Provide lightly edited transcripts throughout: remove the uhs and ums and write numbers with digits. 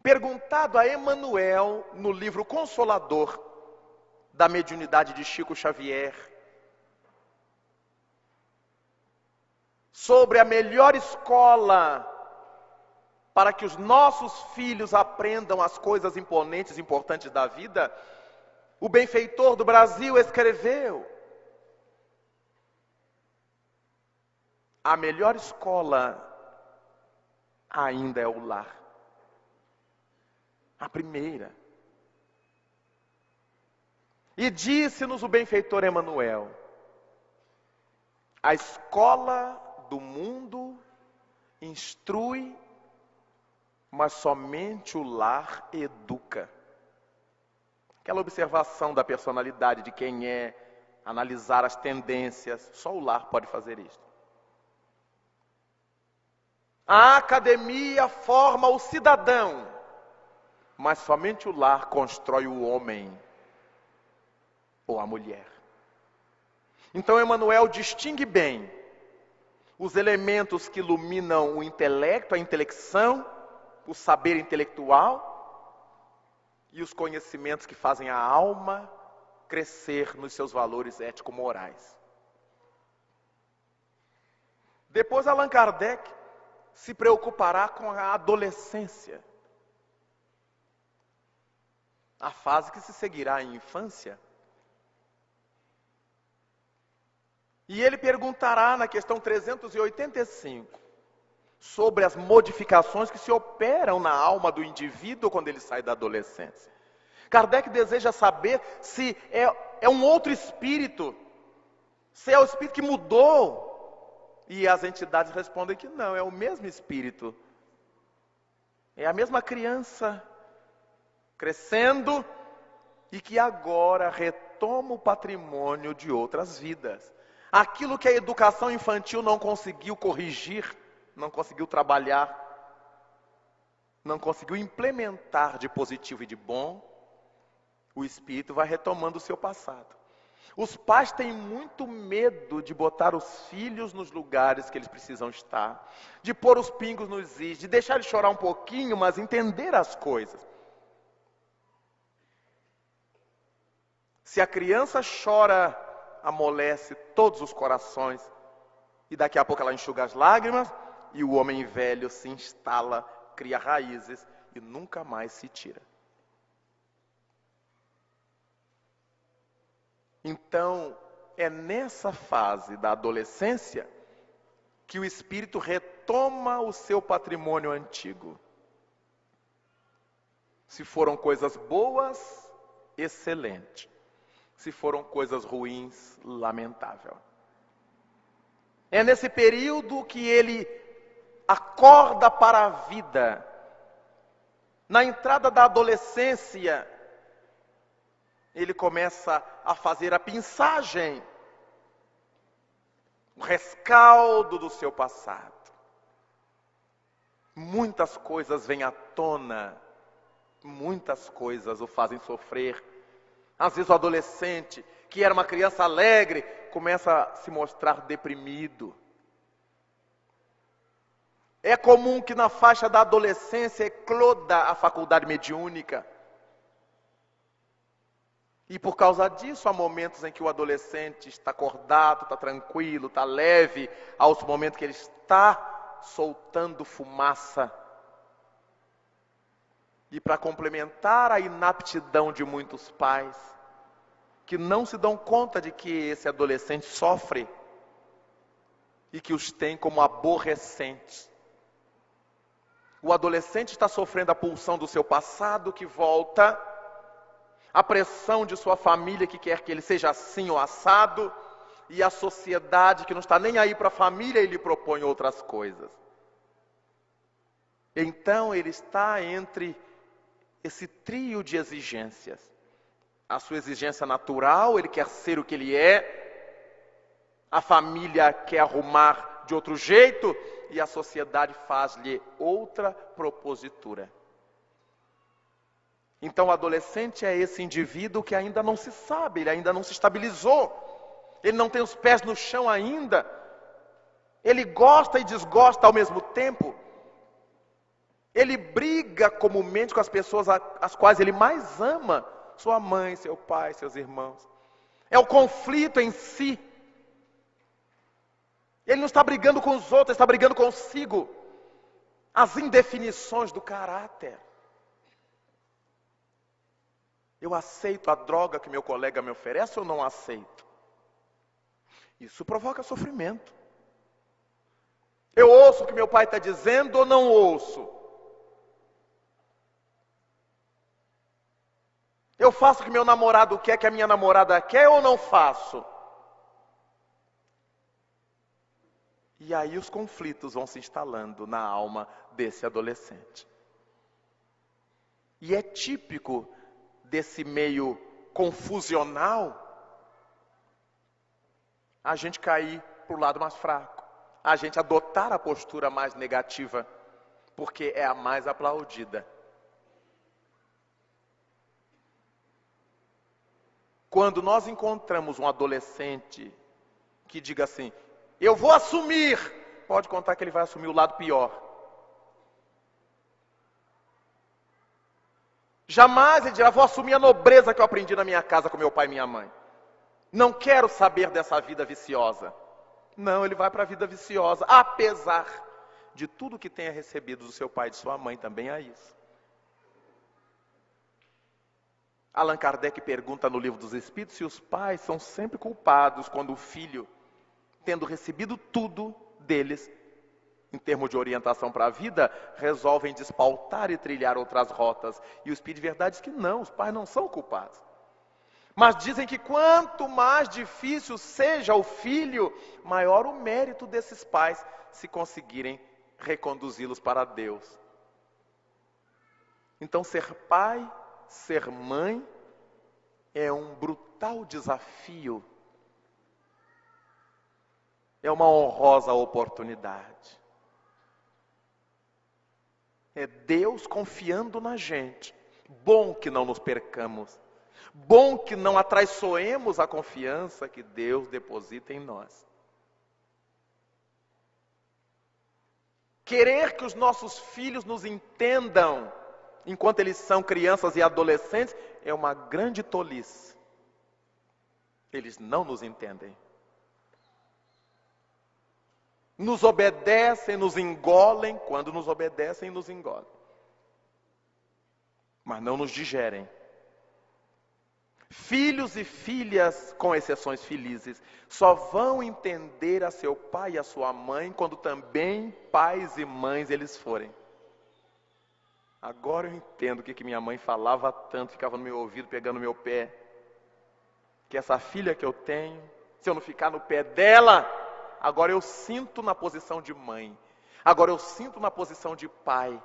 Perguntado a Emmanuel, no livro Consolador da Mediunidade de Chico Xavier, sobre a melhor escola para que os nossos filhos aprendam as coisas imponentes e importantes da vida, o benfeitor do Brasil escreveu: a melhor escola ainda é o lar. A primeira. E disse-nos o benfeitor Emmanuel: a escola do mundo instrui, mas somente o lar educa. Aquela observação da personalidade de quem é, analisar as tendências, só o lar pode fazer isso. A academia forma o cidadão, mas somente o lar constrói o homem ou a mulher. Então Emmanuel distingue bem os elementos que iluminam o intelecto, a intelecção, o saber intelectual e os conhecimentos que fazem a alma crescer nos seus valores ético-morais. Depois Allan Kardec se preocupará com a adolescência, a fase que se seguirá à infância. E ele perguntará na questão 385 sobre as modificações que se operam na alma do indivíduo quando ele sai da adolescência. Kardec deseja saber se é um outro espírito, se é o espírito que mudou. E as entidades respondem que não, é o mesmo espírito. É a mesma criança crescendo e que agora retoma o patrimônio de outras vidas. Aquilo que a educação infantil não conseguiu corrigir, não conseguiu trabalhar, não conseguiu implementar de positivo e de bom, o espírito vai retomando o seu passado. Os pais têm muito medo de botar os filhos nos lugares que eles precisam estar, de pôr os pingos nos is, de deixar eles chorar um pouquinho, mas entender as coisas. Se a criança chora, amolece todos os corações, e daqui a pouco ela enxuga as lágrimas, e o homem velho se instala, cria raízes e nunca mais se tira. Então, é nessa fase da adolescência que o espírito retoma o seu patrimônio antigo. Se foram coisas boas, excelente. Se foram coisas ruins, lamentável. É nesse período que ele acorda para a vida. Na entrada da adolescência, ele começa a fazer a pinçagem, o rescaldo do seu passado. Muitas coisas vêm à tona, muitas coisas o fazem sofrer. Às vezes o adolescente, que era uma criança alegre, começa a se mostrar deprimido. É comum que na faixa da adolescência ecloda a faculdade mediúnica. E por causa disso, há momentos em que o adolescente está acordado, está tranquilo, está leve, há outros momentos que ele está soltando fumaça. E para complementar a inaptidão de muitos pais, que não se dão conta de que esse adolescente sofre e que os tem como aborrecentes. O adolescente está sofrendo a pulsão do seu passado que volta, a pressão de sua família que quer que ele seja assim ou assado, e a sociedade que não está nem aí para a família e lhe propõe outras coisas. Então ele está entre esse trio de exigências. A sua exigência natural, ele quer ser o que ele é, a família quer arrumar de outro jeito, e a sociedade faz-lhe outra propositura. Então o adolescente é esse indivíduo que ainda não se sabe, ele ainda não se estabilizou, ele não tem os pés no chão ainda, ele gosta e desgosta ao mesmo tempo, Ele briga comumente com as pessoas as quais ele mais ama. Sua mãe, seu pai, seus irmãos. É o conflito em si. Ele não está brigando com os outros, ele está brigando consigo. As indefinições do caráter. Eu aceito a droga que meu colega me oferece ou não aceito? Isso provoca sofrimento. Eu ouço o que meu pai está dizendo ou não ouço? Eu faço o que meu namorado quer, que a minha namorada quer ou não faço? E aí os conflitos vão se instalando na alma desse adolescente. E é típico desse meio confusional a gente cair para o lado mais fraco, a gente adotar a postura mais negativa, porque é a mais aplaudida. Quando nós encontramos um adolescente que diga assim, eu vou assumir, pode contar que ele vai assumir o lado pior. Jamais ele dirá, vou assumir a nobreza que eu aprendi na minha casa com meu pai e minha mãe. Não quero saber dessa vida viciosa. Não, ele vai para a vida viciosa, apesar de tudo que tenha recebido do seu pai e de sua mãe, também há isso. Allan Kardec pergunta no Livro dos Espíritos se os pais são sempre culpados quando o filho, tendo recebido tudo deles, em termos de orientação para a vida, resolvem despautar e trilhar outras rotas. E o Espírito de Verdade diz que não, os pais não são culpados. Mas dizem que quanto mais difícil seja o filho, maior o mérito desses pais se conseguirem reconduzi-los para Deus. Então ser pai, ser mãe, é um brutal desafio. É uma honrosa oportunidade. É Deus confiando na gente. Bom que não nos percamos. Bom que não atraiçoemos a confiança que Deus deposita em nós. Querer que os nossos filhos nos entendam enquanto eles são crianças e adolescentes é uma grande tolice. Eles não nos entendem. Nos obedecem, nos engolem, quando nos obedecem, nos engolem. Mas não nos digerem. Filhos e filhas, com exceções felizes, só vão entender a seu pai e a sua mãe quando também pais e mães eles forem. Agora eu entendo o que minha mãe falava tanto, ficava no meu ouvido, pegando no meu pé. Que essa filha que eu tenho, se eu não ficar no pé dela, agora eu sinto na posição de mãe. Agora eu sinto na posição de pai.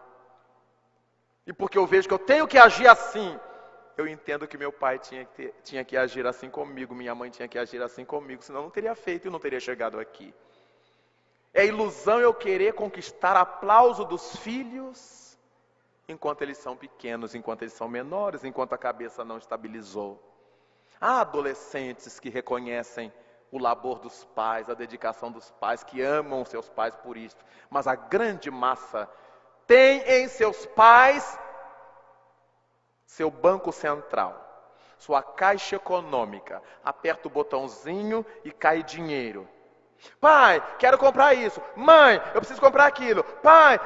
E porque eu vejo que eu tenho que agir assim, eu entendo que meu pai tinha que agir assim comigo, minha mãe tinha que agir assim comigo, senão eu não teria feito e não teria chegado aqui. É ilusão eu querer conquistar aplauso dos filhos, enquanto eles são pequenos, enquanto eles são menores, enquanto a cabeça não estabilizou. Há adolescentes que reconhecem o labor dos pais, a dedicação dos pais, que amam seus pais por isso, mas a grande massa tem em seus pais seu banco central, sua caixa econômica. Aperta o botãozinho e cai dinheiro. Pai, quero comprar isso. Mãe, eu preciso comprar aquilo. Pai,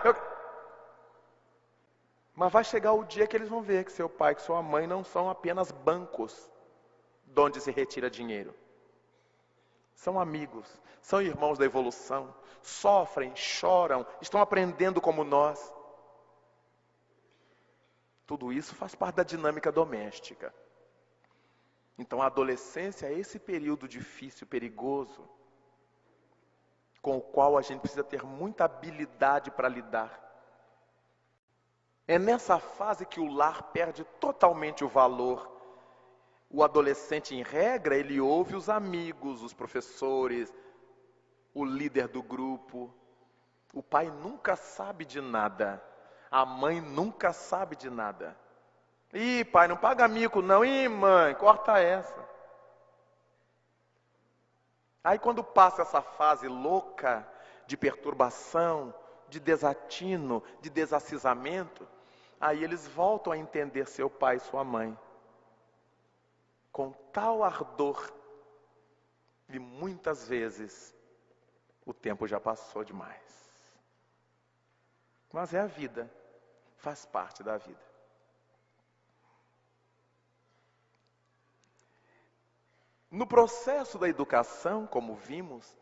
Mas vai chegar o dia que eles vão ver que seu pai e que sua mãe não são apenas bancos de onde se retira dinheiro. São amigos, são irmãos da evolução, sofrem, choram, estão aprendendo como nós. Tudo isso faz parte da dinâmica doméstica. Então a adolescência é esse período difícil, perigoso, com o qual a gente precisa ter muita habilidade para lidar. É nessa fase que o lar perde totalmente o valor. O adolescente, em regra, ele ouve os amigos, os professores, o líder do grupo. O pai nunca sabe de nada. A mãe nunca sabe de nada. Ih, pai, não paga mico não. Ih, mãe, corta essa. Aí quando passa essa fase louca de perturbação, de desatino, de desacisamento, aí eles voltam a entender seu pai e sua mãe com tal ardor, e muitas vezes o tempo já passou demais. Mas é a vida, faz parte da vida. No processo da educação, como vimos,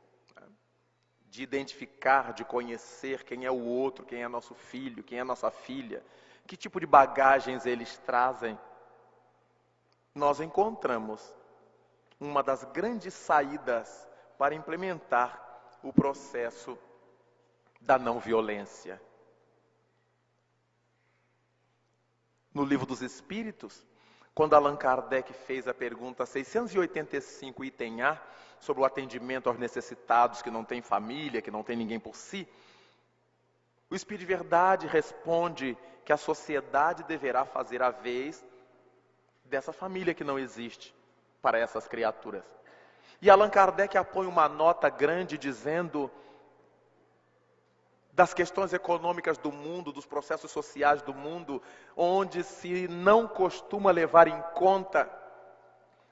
de identificar, de conhecer quem é o outro, quem é nosso filho, quem é nossa filha, que tipo de bagagens eles trazem, nós encontramos uma das grandes saídas para implementar o processo da não violência. No Livro dos Espíritos, quando Allan Kardec fez a pergunta 685, item A, sobre o atendimento aos necessitados que não têm família, que não têm ninguém por si, o Espírito de Verdade responde que a sociedade deverá fazer a vez dessa família que não existe para essas criaturas. E Allan Kardec apõe uma nota grande dizendo das questões econômicas do mundo, dos processos sociais do mundo, onde se não costuma levar em conta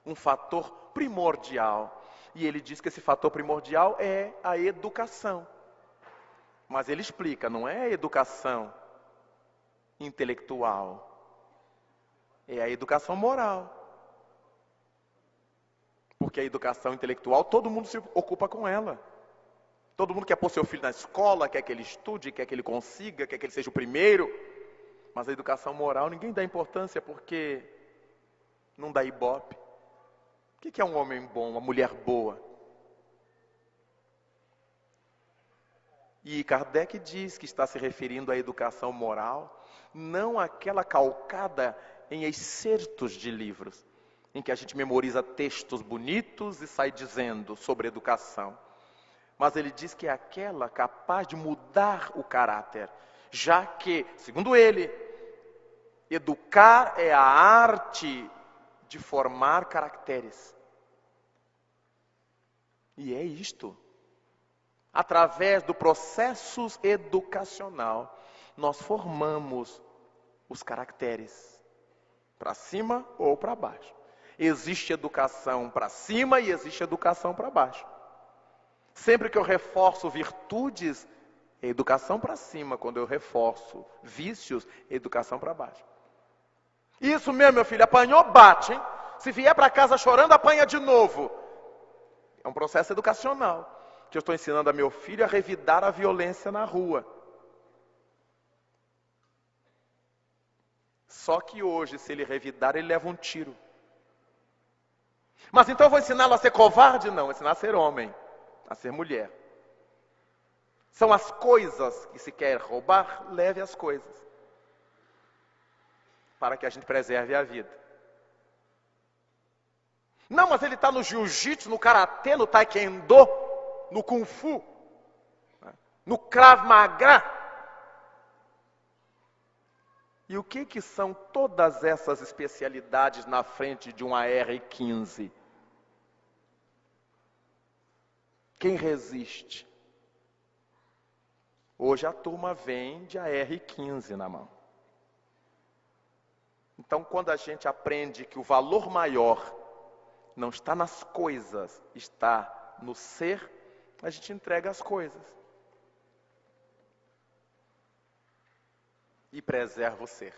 um fator primordial. E ele diz que esse fator primordial é a educação. Mas ele explica, não é a educação intelectual, é a educação moral. Porque a educação intelectual, todo mundo se ocupa com ela. Todo mundo quer pôr seu filho na escola, quer que ele estude, quer que ele consiga, quer que ele seja o primeiro. Mas a educação moral ninguém dá importância porque não dá ibope. O que é um homem bom, uma mulher boa? E Kardec diz que está se referindo à educação moral, não àquela calcada em excertos de livros, em que a gente memoriza textos bonitos e sai dizendo sobre educação. Mas ele diz que é aquela capaz de mudar o caráter, já que, segundo ele, educar é a arte de formar caracteres. E é isto. Através do processo educacional, nós formamos os caracteres, para cima ou para baixo. Existe educação para cima e existe educação para baixo. Sempre que eu reforço virtudes, é educação para cima. Quando eu reforço vícios, é educação para baixo. Isso mesmo, meu filho, apanhou, bate, hein? Se vier para casa chorando, apanha de novo. É um processo educacional, que eu estou ensinando a meu filho a revidar a violência na rua. Só que hoje, se ele revidar, ele leva um tiro. Mas então eu vou ensiná-lo a ser covarde? Não, vou ensinar a ser homem, a ser mulher. São as coisas que se quer roubar, leve as coisas, para que a gente preserve a vida. Não, mas ele está no jiu-jitsu, no karatê, no taekwondo, no kung fu, no krav maga. E o que são todas essas especialidades na frente de um AR-15? Quem resiste? Hoje a turma vem de AR-15 na mão. Então, quando a gente aprende que o valor maior não está nas coisas, está no ser, a gente entrega as coisas. E preserva o ser.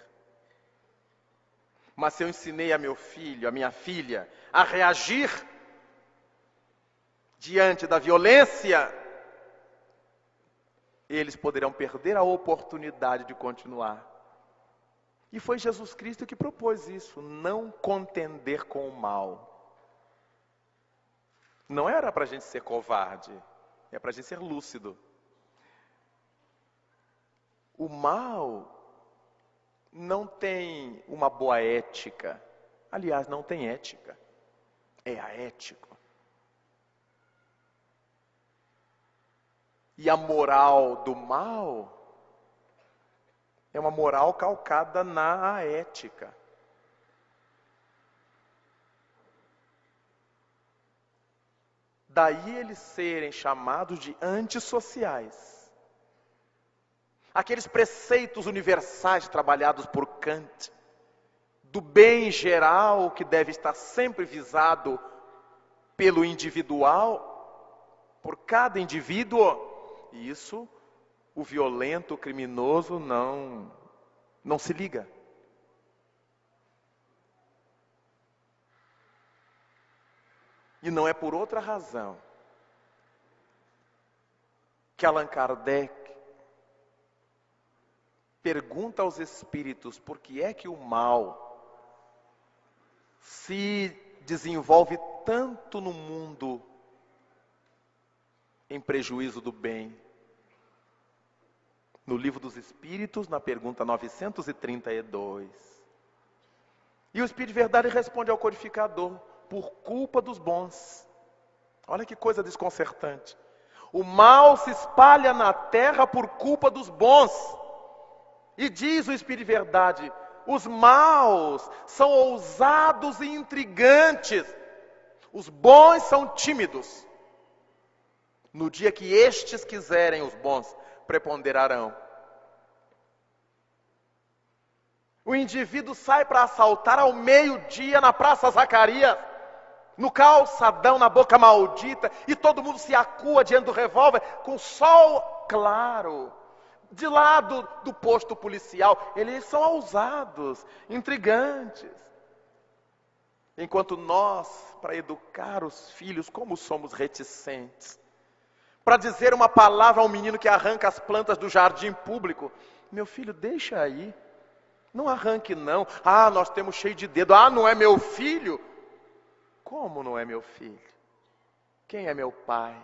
Mas se eu ensinei a meu filho, a minha filha, a reagir diante da violência, eles poderão perder a oportunidade de continuar. E foi Jesus Cristo que propôs isso, não contender com o mal. Não era para a gente ser covarde, é para a gente ser lúcido. O mal não tem uma boa ética. Aliás, não tem ética. É aético. E a moral do mal é uma moral calcada na ética. Daí eles serem chamados de antissociais. aqueles preceitos universais trabalhados por Kant, do bem geral que deve estar sempre visado pelo individual, por cada indivíduo. E isso, o violento, o criminoso não se liga. E não é por outra razão que Allan Kardec pergunta aos espíritos por que é que o mal se desenvolve tanto no mundo em prejuízo do bem. No Livro dos Espíritos, na pergunta 932. E o Espírito de Verdade responde ao codificador: por culpa dos bons. Olha que coisa desconcertante. O mal se espalha na terra por culpa dos bons. E diz o Espírito de Verdade: os maus são ousados e intrigantes. Os bons são tímidos. No dia que estes quiserem, os bons preponderarão. O indivíduo sai para assaltar ao meio-dia na Praça Zacarias, no calçadão, na boca maldita, e todo mundo se acua diante do revólver, com sol claro, de lado do posto policial. Eles são ousados, intrigantes. Enquanto nós, para educar os filhos, como somos reticentes. Para dizer uma palavra a um menino que arranca as plantas do jardim público: meu filho, deixa aí, não arranque não. Ah, nós temos cheio de dedo. Ah, não é meu filho? Como não é meu filho? Quem é meu pai?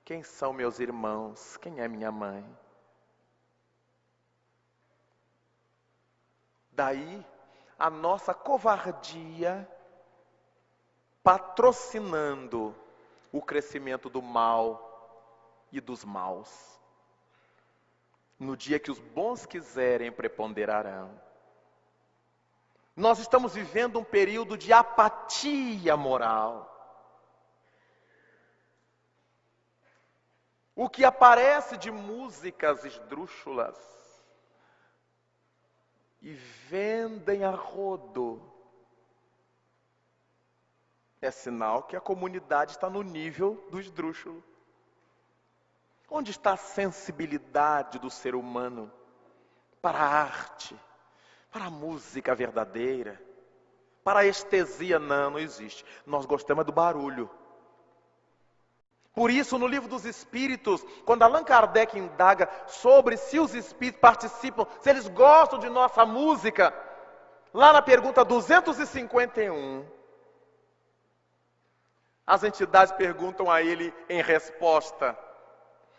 Quem são meus irmãos? Quem é minha mãe? Daí a nossa covardia patrocinando o crescimento do mal e dos maus. No dia que os bons quiserem, preponderarão. Nós estamos vivendo um período de apatia moral. O que aparece de músicas esdrúxulas e vendem a rodo é sinal que a comunidade está no nível do esdrúxulo. Onde está a sensibilidade do ser humano para a arte, para a música verdadeira, para a estesia? Não existe. Nós gostamos do barulho. Por isso, no Livro dos Espíritos, quando Allan Kardec indaga sobre se os espíritos participam, se eles gostam de nossa música, lá na pergunta 251, as entidades perguntam a ele em resposta: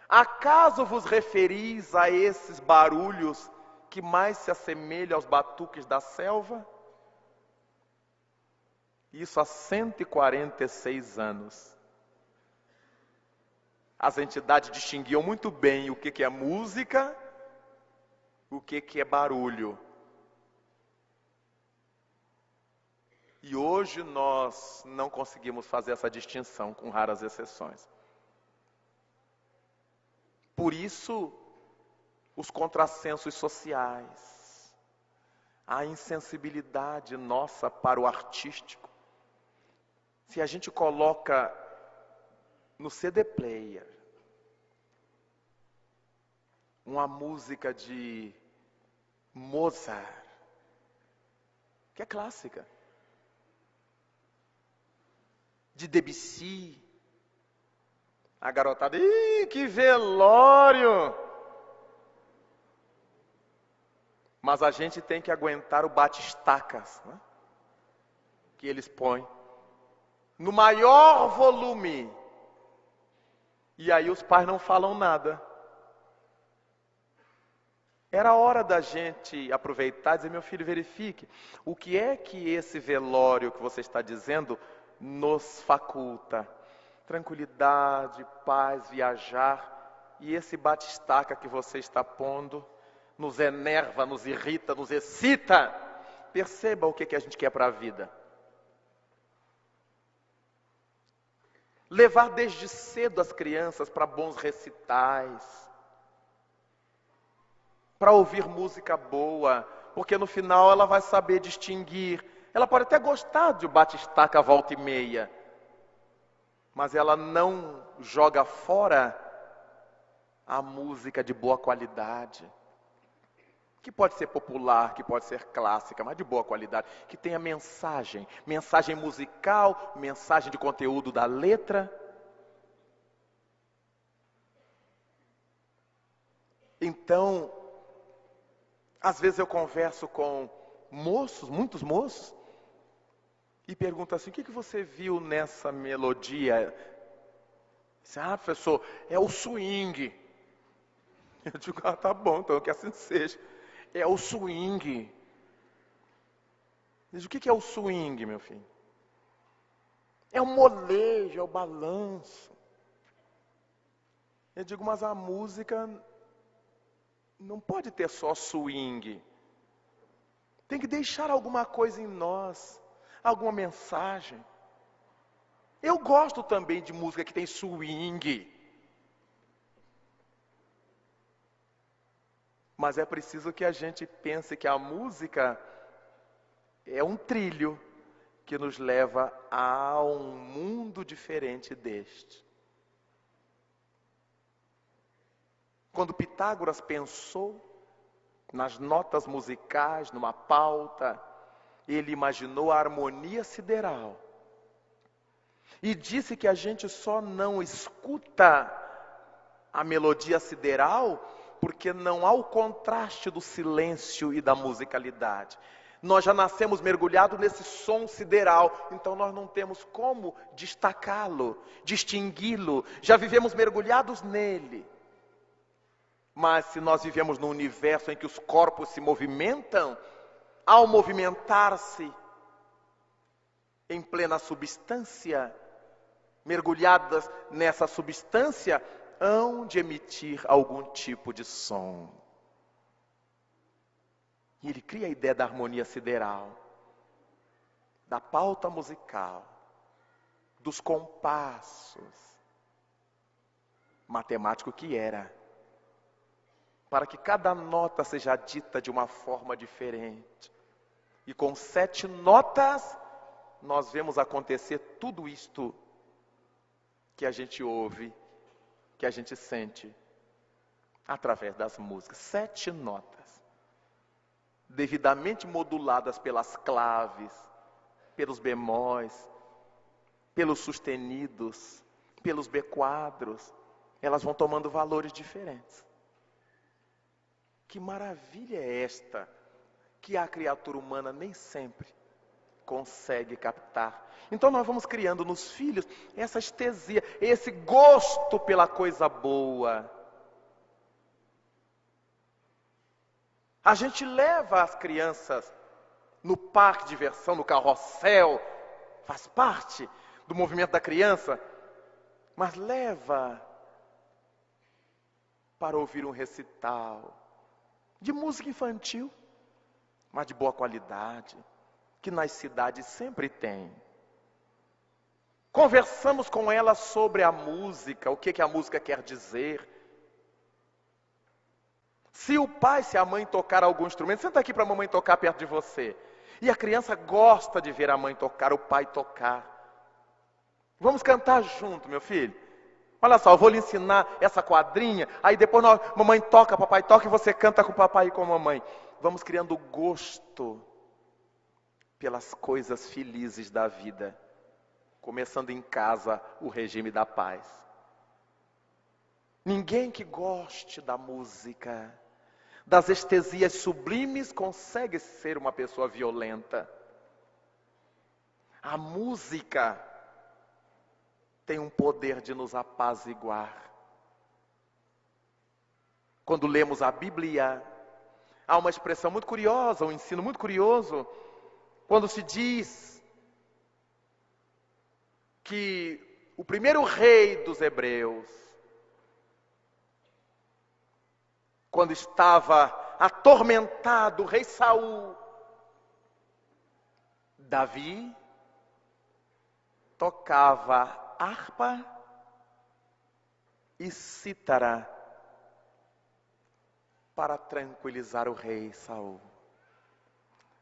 acaso vos referis a esses barulhos que mais se assemelham aos batuques da selva? Isso há 146 anos. As entidades distinguiam muito bem o que é música, o que é barulho. E hoje nós não conseguimos fazer essa distinção, com raras exceções. Por isso, os contrassensos sociais, a insensibilidade nossa para o artístico. Se a gente coloca no CD player uma música de Mozart, que é clássica, de Debussy, a garotada: ih, que velório! Mas a gente tem que aguentar o bate-estacas, né? Que eles põem no maior volume. E aí os pais não falam nada. Era hora da gente aproveitar e dizer: meu filho, verifique, o que é que esse velório que você está dizendo nos faculta? Tranquilidade, paz, viajar. E esse bate-estaca que você está pondo nos enerva, nos irrita, nos excita. Perceba o que a gente quer para a vida. Levar desde cedo as crianças para bons recitais. para ouvir música boa, porque no final ela vai saber distinguir. Ela pode até gostar de bate-estaca volta e meia, mas ela não joga fora a música de boa qualidade, que pode ser popular, que pode ser clássica, mas de boa qualidade, que tenha mensagem, mensagem musical, mensagem de conteúdo da letra. Então, às vezes eu converso com moços, muitos moços, e pergunto assim: o que você viu nessa melodia? Professor, é o swing. Eu digo: tá bom, então que assim seja. É o swing. Diz: o que é o swing, meu filho? É o molejo, é o balanço. Eu digo: mas a música não pode ter só swing. Tem que deixar alguma coisa em nós, alguma mensagem. Eu gosto também de música que tem swing. Mas é preciso que a gente pense que a música é um trilho que nos leva a um mundo diferente deste. Quando Pitágoras pensou nas notas musicais, numa pauta, ele imaginou a harmonia sideral. E disse que a gente só não escuta a melodia sideral porque não há o contraste do silêncio e da musicalidade. Nós já nascemos mergulhados nesse som sideral, então nós não temos como destacá-lo, distingui-lo, já vivemos mergulhados nele. Mas se nós vivemos num universo em que os corpos se movimentam, ao movimentar-se em plena substância, mergulhadas nessa substância, hão de emitir algum tipo de som. E ele cria a ideia da harmonia sideral, da pauta musical, dos compassos, matemático que era, para que cada nota seja dita de uma forma diferente. E com 7 notas, nós vemos acontecer tudo isto que a gente ouve, que a gente sente, através das músicas. 7 notas, devidamente moduladas pelas claves, pelos bemóis, pelos sustenidos, pelos B-quadros, elas vão tomando valores diferentes. Que maravilha é esta, que a criatura humana nem sempre consegue captar. Então nós vamos criando nos filhos essa estesia, esse gosto pela coisa boa. A gente leva as crianças no parque de diversão, no carrossel, faz parte do movimento da criança, mas leva para ouvir um recital de música infantil, mas de boa qualidade, que nas cidades sempre tem. Conversamos com ela sobre a música, o que a música quer dizer. Se o pai, se a mãe tocar algum instrumento, senta aqui para a mamãe tocar perto de você. E a criança gosta de ver a mãe tocar, o pai tocar. Vamos cantar junto, meu filho. Olha só, eu vou lhe ensinar essa quadrinha, aí depois mamãe toca, papai toca e você canta com o papai e com a mamãe. Vamos criando gosto pelas coisas felizes da vida, começando em casa o regime da paz. Ninguém que goste da música, das estesias sublimes, consegue ser uma pessoa violenta. A música tem um poder de nos apaziguar. Quando lemos a Bíblia, há uma expressão muito curiosa, um ensino muito curioso, quando se diz que o primeiro rei dos hebreus, quando estava atormentado, o rei Saul, Davi tocava harpa e cítara para tranquilizar o rei Saul.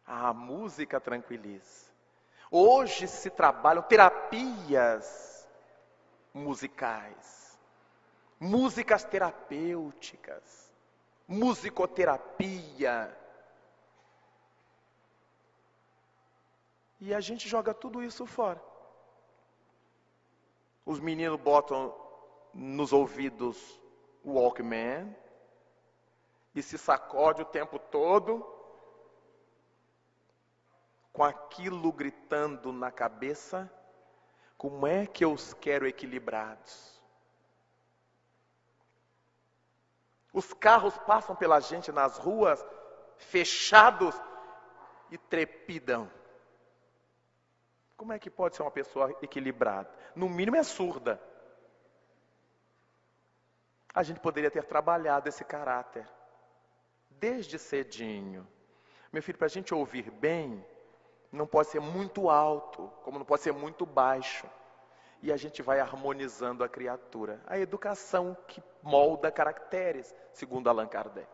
A música tranquiliza. Hoje se trabalham terapias musicais, músicas terapêuticas, musicoterapia. E a gente joga tudo isso fora. Os meninos botam nos ouvidos o Walkman e se sacode o tempo todo com aquilo gritando na cabeça: como é que eu os quero equilibrados? Os carros passam pela gente nas ruas fechados e trepidam. Como é que pode ser uma pessoa equilibrada? No mínimo é surda. A gente poderia ter trabalhado esse caráter desde cedinho. Meu filho, para a gente ouvir bem, não pode ser muito alto, como não pode ser muito baixo. E a gente vai harmonizando a criatura. A educação que molda caracteres, segundo Allan Kardec.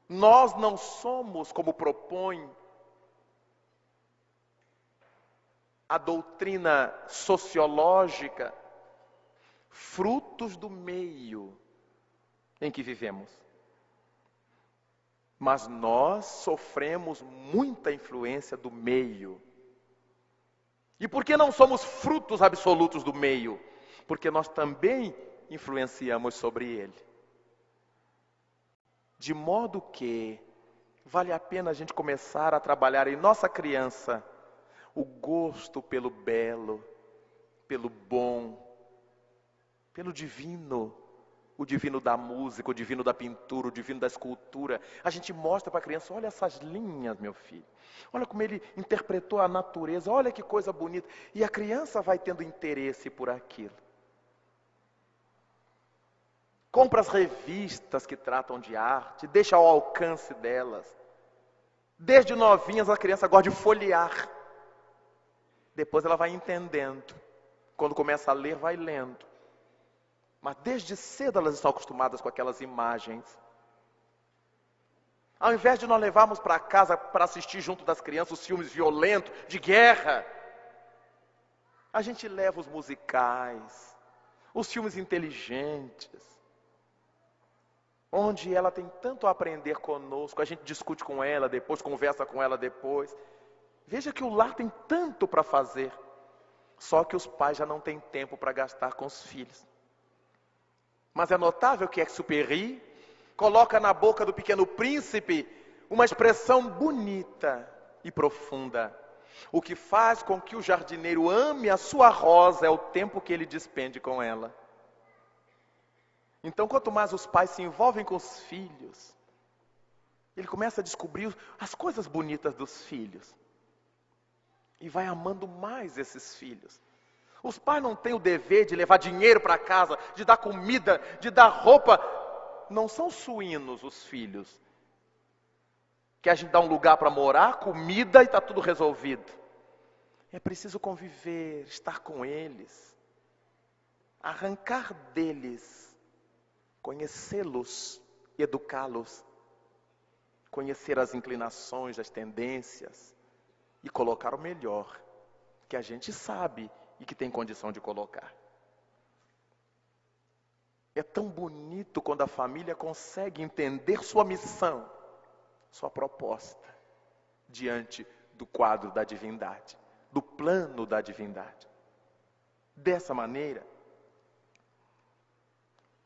Nós não somos, como propõe a doutrina sociológica, frutos do meio em que vivemos. Mas nós sofremos muita influência do meio. E por que não somos frutos absolutos do meio? Porque nós também influenciamos sobre ele. De modo que vale a pena a gente começar a trabalhar em nossa criança o gosto pelo belo, pelo bom, pelo divino. O divino da música, o divino da pintura, o divino da escultura. A gente mostra para a criança: olha essas linhas, meu filho. Olha como ele interpretou a natureza, olha que coisa bonita. E a criança vai tendo interesse por aquilo. Compra as revistas que tratam de arte, deixa ao alcance delas. Desde novinhas a criança gosta de folhear. Depois ela vai entendendo. Quando começa a ler, vai lendo. Mas desde cedo elas estão acostumadas com aquelas imagens. Ao invés de nós levarmos para casa para assistir junto das crianças os filmes violentos, de guerra, a gente leva os musicais, os filmes inteligentes, onde ela tem tanto a aprender conosco, a gente discute com ela depois, conversa com ela depois. Veja que o lar tem tanto para fazer, só que os pais já não têm tempo para gastar com os filhos. Mas é notável que Exupéry coloca na boca do Pequeno Príncipe uma expressão bonita e profunda. O que faz com que o jardineiro ame a sua rosa é o tempo que ele despende com ela. Então, quanto mais os pais se envolvem com os filhos, ele começa a descobrir as coisas bonitas dos filhos. E vai amando mais esses filhos. Os pais não têm o dever de levar dinheiro para casa, de dar comida, de dar roupa. Não são suínos os filhos. Que a gente dá um lugar para morar, comida e está tudo resolvido. É preciso conviver, estar com eles. Arrancar deles. Conhecê-los, educá-los. Conhecer as inclinações, as tendências. E colocar o melhor, que a gente sabe e que tem condição de colocar. É tão bonito quando a família consegue entender sua missão, sua proposta, diante do quadro da divindade, do plano da divindade. Dessa maneira,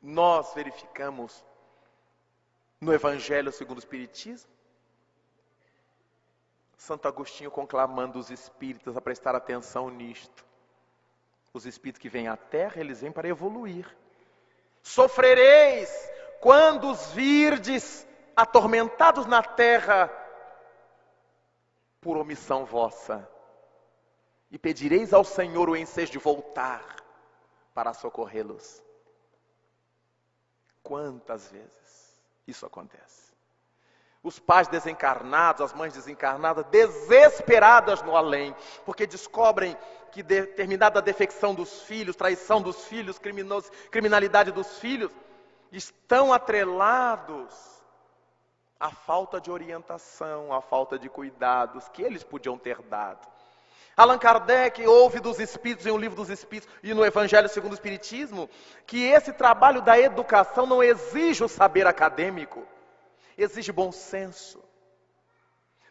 nós verificamos no Evangelho segundo o Espiritismo, Santo Agostinho conclamando os espíritas a prestar atenção nisto. Os espíritos que vêm à Terra, eles vêm para evoluir. Sofrereis quando os virdes atormentados na terra por omissão vossa. E pedireis ao Senhor o ensejo de voltar para socorrê-los. Quantas vezes isso acontece? Os pais desencarnados, as mães desencarnadas, desesperadas no além, porque descobrem que determinada defecção dos filhos, traição dos filhos, criminalidade dos filhos, estão atrelados à falta de orientação, à falta de cuidados que eles podiam ter dado. Allan Kardec ouve dos Espíritos, em um livro dos Espíritos e no Evangelho segundo o Espiritismo, que esse trabalho da educação não exige o saber acadêmico, exige bom senso.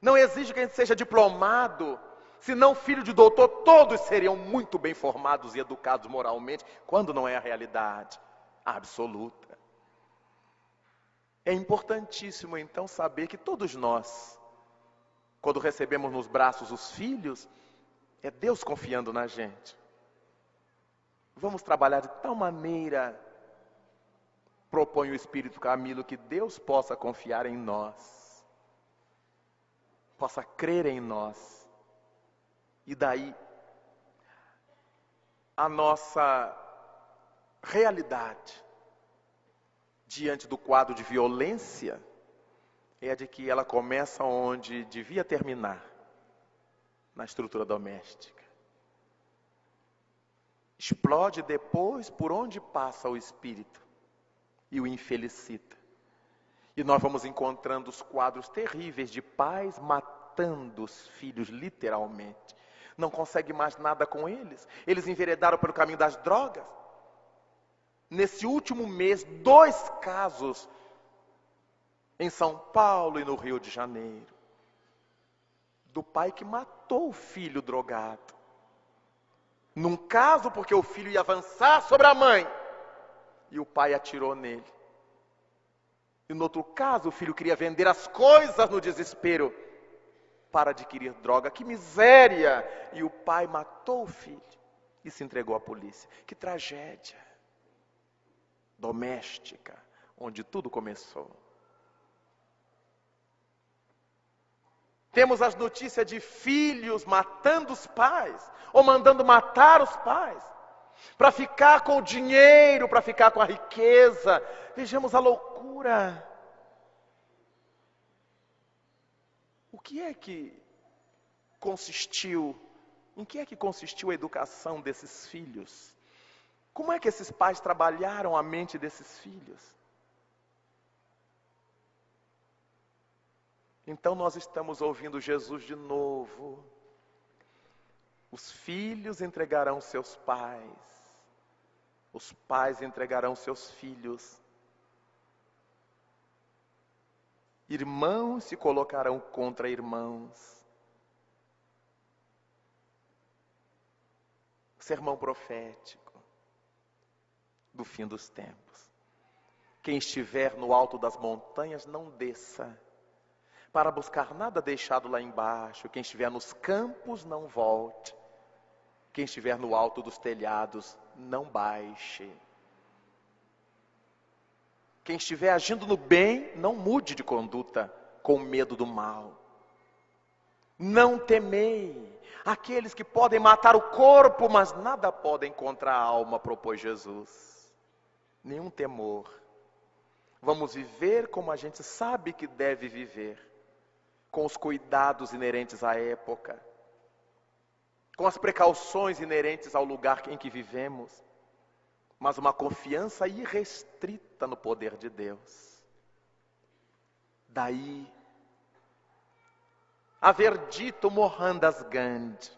Não exige que a gente seja diplomado, senão filho de doutor, todos seriam muito bem formados e educados moralmente, quando não é a realidade absoluta. É importantíssimo então saber que todos nós, quando recebemos nos braços os filhos, é Deus confiando na gente. Vamos trabalhar de tal maneira, propõe o Espírito Camilo, que Deus possa confiar em nós, possa crer em nós. E daí, a nossa realidade, diante do quadro de violência, é a de que ela começa onde devia terminar, na estrutura doméstica. Explode depois por onde passa o espírito e o infelicita. E nós vamos encontrando os quadros terríveis de pais matando os filhos literalmente. Não consegue mais nada com eles. Eles enveredaram pelo caminho das drogas. Nesse último mês, 2 casos em São Paulo e no Rio de Janeiro. Do pai que matou o filho drogado. Num caso, porque o filho ia avançar sobre a mãe, e o pai atirou nele. E no outro caso, o filho queria vender as coisas no desespero para adquirir droga. Que miséria! E o pai matou o filho e se entregou à polícia. Que tragédia doméstica, onde tudo começou. Temos as notícias de filhos matando os pais, ou mandando matar os pais, para ficar com o dinheiro, para ficar com a riqueza. Vejamos a loucura. O que é que consistiu, em que é que consistiu a educação desses filhos? Como é que esses pais trabalharam a mente desses filhos? Então nós estamos ouvindo Jesus de novo. Os filhos entregarão seus pais. Os pais entregarão seus filhos. Irmãos se colocarão contra irmãos. Sermão profético do fim dos tempos. Quem estiver no alto das montanhas, não desça para buscar nada deixado lá embaixo. Quem estiver nos campos, não volte. Quem estiver no alto dos telhados, não baixe. Quem estiver agindo no bem, não mude de conduta com medo do mal. Não temei aqueles que podem matar o corpo, mas nada podem contra a alma, propôs Jesus. Nenhum temor. Vamos viver como a gente sabe que deve viver, com os cuidados inerentes à época, com as precauções inerentes ao lugar em que vivemos, mas uma confiança irrestrita no poder de Deus. Daí, haver dito Mohandas Gandhi: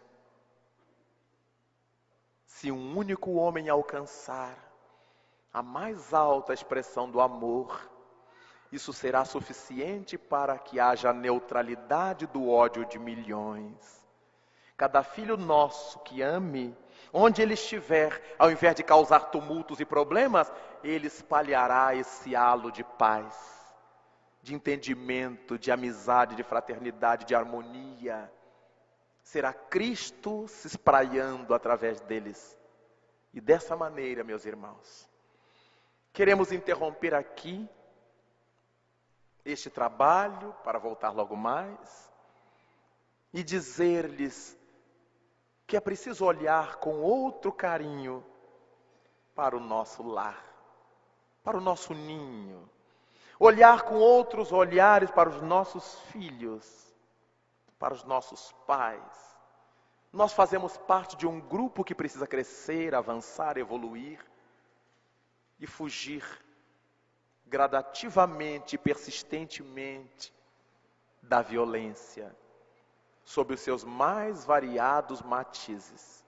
se um único homem alcançar a mais alta expressão do amor, isso será suficiente para que haja neutralidade do ódio de milhões. Cada filho nosso que ame, onde ele estiver, ao invés de causar tumultos e problemas, ele espalhará esse halo de paz, de entendimento, de amizade, de fraternidade, de harmonia. Será Cristo se espraiando através deles. E dessa maneira, meus irmãos, queremos interromper aqui este trabalho para voltar logo mais e dizer-lhes que é preciso olhar com outro carinho para o nosso lar, para o nosso ninho, olhar com outros olhares para os nossos filhos, para os nossos pais. Nós fazemos parte de um grupo que precisa crescer, avançar, evoluir e fugir gradativamente e persistentemente da violência, sob os seus mais variados matizes.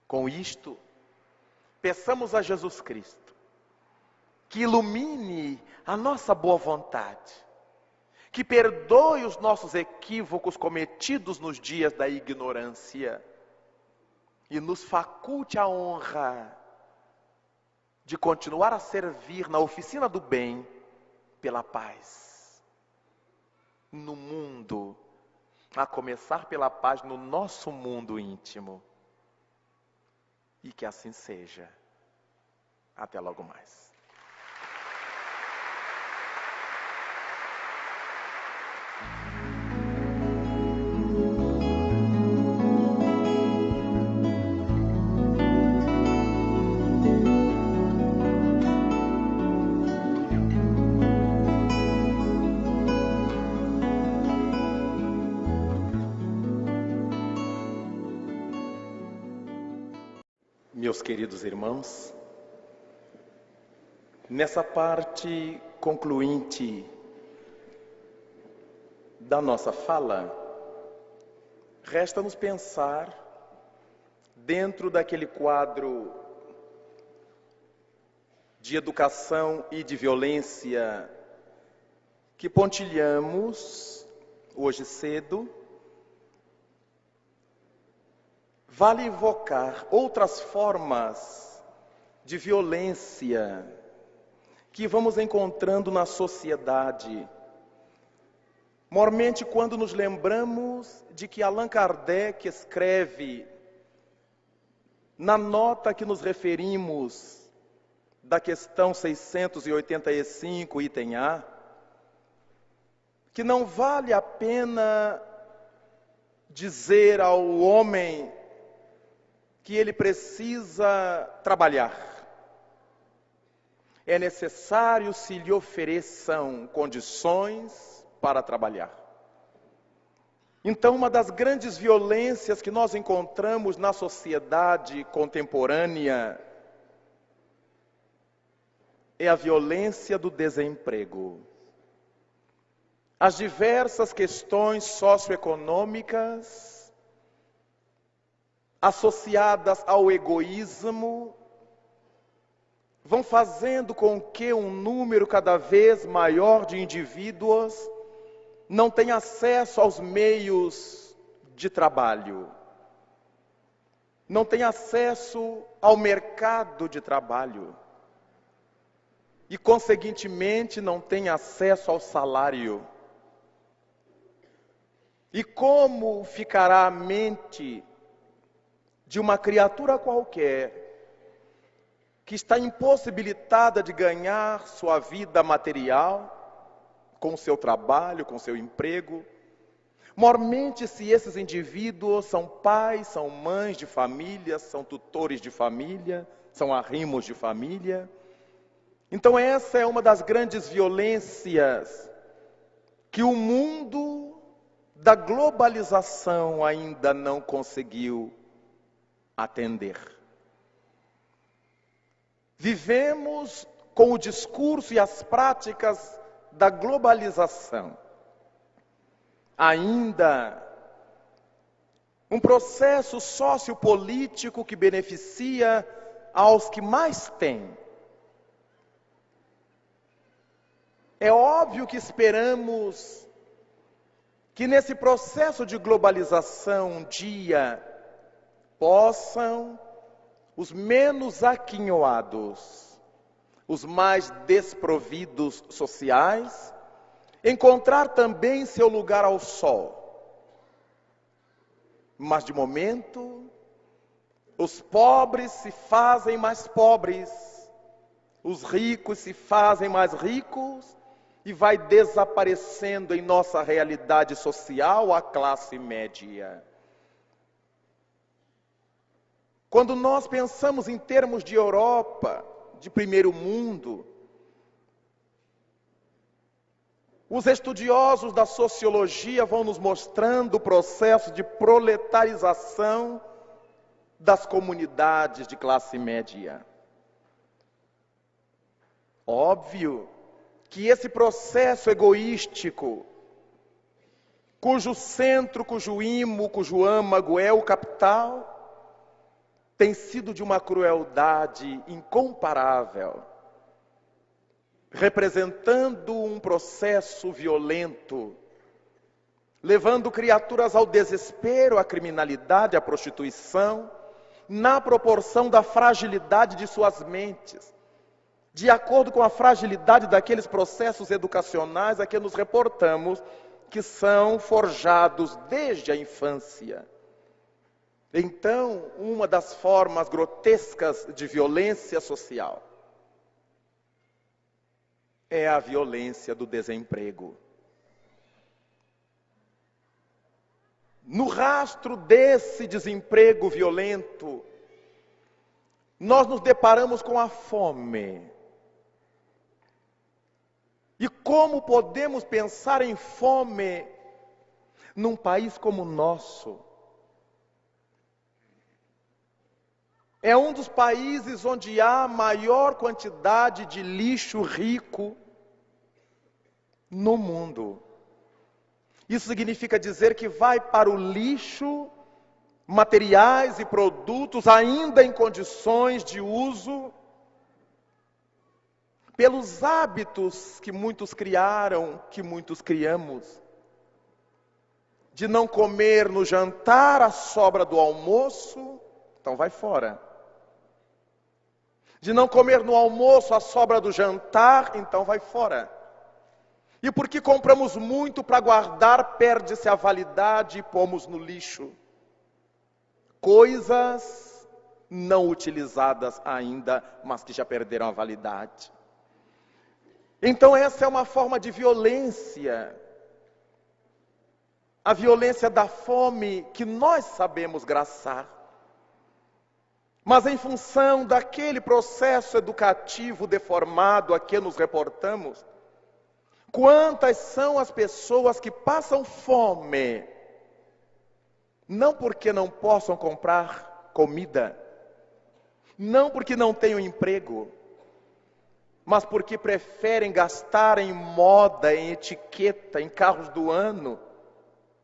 Com isto, peçamos a Jesus Cristo que ilumine a nossa boa vontade, que perdoe os nossos equívocos cometidos nos dias da ignorância e nos faculte a honra de continuar a servir na oficina do bem pela paz no mundo, a começar pela paz no nosso mundo íntimo. E que assim seja. Até logo mais. Meus queridos irmãos, nessa parte concluinte da nossa fala, resta-nos pensar dentro daquele quadro de educação e de violência que pontilhamos hoje cedo. Vale invocar outras formas de violência que vamos encontrando na sociedade. Mormente quando nos lembramos de que Allan Kardec escreve na nota que nos referimos da questão 685, item A, que não vale a pena dizer ao homem que ele precisa trabalhar. É necessário se lhe ofereçam condições para trabalhar. Então, uma das grandes violências que nós encontramos na sociedade contemporânea é a violência do desemprego. As diversas questões socioeconômicas associadas ao egoísmo vão fazendo com que um número cada vez maior de indivíduos não tenha acesso aos meios de trabalho, não tenha acesso ao mercado de trabalho e, conseguintemente, não tenha acesso ao salário. E como ficará a mente de uma criatura qualquer que está impossibilitada de ganhar sua vida material com o seu trabalho, com o seu emprego? Mormente, se esses indivíduos são pais, são mães de família, são tutores de família, são arrimos de família. Então essa é uma das grandes violências que o mundo da globalização ainda não conseguiu atender. Vivemos com o discurso e as práticas da globalização ainda um processo sociopolítico que beneficia aos que mais têm. É óbvio que esperamos que nesse processo de globalização um dia possam os menos aquinhoados, os mais desprovidos sociais, encontrar também seu lugar ao sol. Mas de momento, os pobres se fazem mais pobres, os ricos se fazem mais ricos, e vai desaparecendo em nossa realidade social a classe média. Quando nós pensamos em termos de Europa, de primeiro mundo, os estudiosos da sociologia vão nos mostrando o processo de proletarização das comunidades de classe média. Óbvio que esse processo egoístico, cujo centro, cujo imo, cujo âmago é o capital, tem sido de uma crueldade incomparável, representando um processo violento, levando criaturas ao desespero, à criminalidade, à prostituição, na proporção da fragilidade de suas mentes, de acordo com a fragilidade daqueles processos educacionais a que nos reportamos, que são forjados desde a infância. Então, uma das formas grotescas de violência social é a violência do desemprego. No rastro desse desemprego violento, nós nos deparamos com a fome. E como podemos pensar em fome num país como o nosso? É um dos países onde há maior quantidade de lixo rico no mundo. Isso significa dizer que vai para o lixo materiais e produtos ainda em condições de uso, pelos hábitos que muitos criaram, que muitos criamos, de não comer no jantar a sobra do almoço, então vai fora. De não comer no almoço a sobra do jantar, então vai fora. E porque compramos muito para guardar, perde-se a validade e pomos no lixo. Coisas não utilizadas ainda, mas que já perderam a validade. Então essa é uma forma de violência. A violência da fome que nós sabemos graçar. Mas em função daquele processo educativo deformado a que nos reportamos, quantas são as pessoas que passam fome, não porque não possam comprar comida, não porque não tenham emprego, mas porque preferem gastar em moda, em etiqueta, em carros do ano,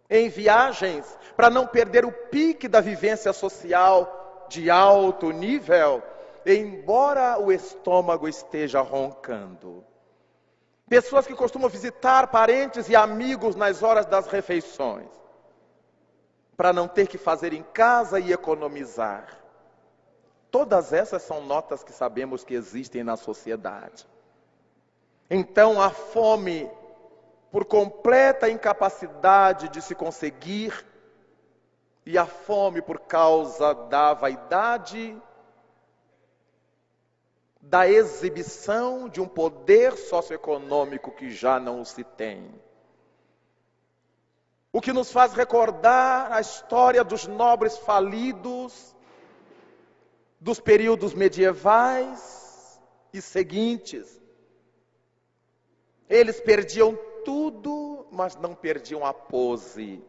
em viagens, para não perder o pique da vivência social de alto nível, embora o estômago esteja roncando. Pessoas que costumam visitar parentes e amigos nas horas das refeições, para não ter que fazer em casa e economizar. Todas essas são notas que sabemos que existem na sociedade. Então, a fome, por completa incapacidade de se conseguir, e a fome por causa da vaidade, da exibição de um poder socioeconômico que já não se tem. O que nos faz recordar a história dos nobres falidos, dos períodos medievais e seguintes. Eles perdiam tudo, mas não perdiam a pose.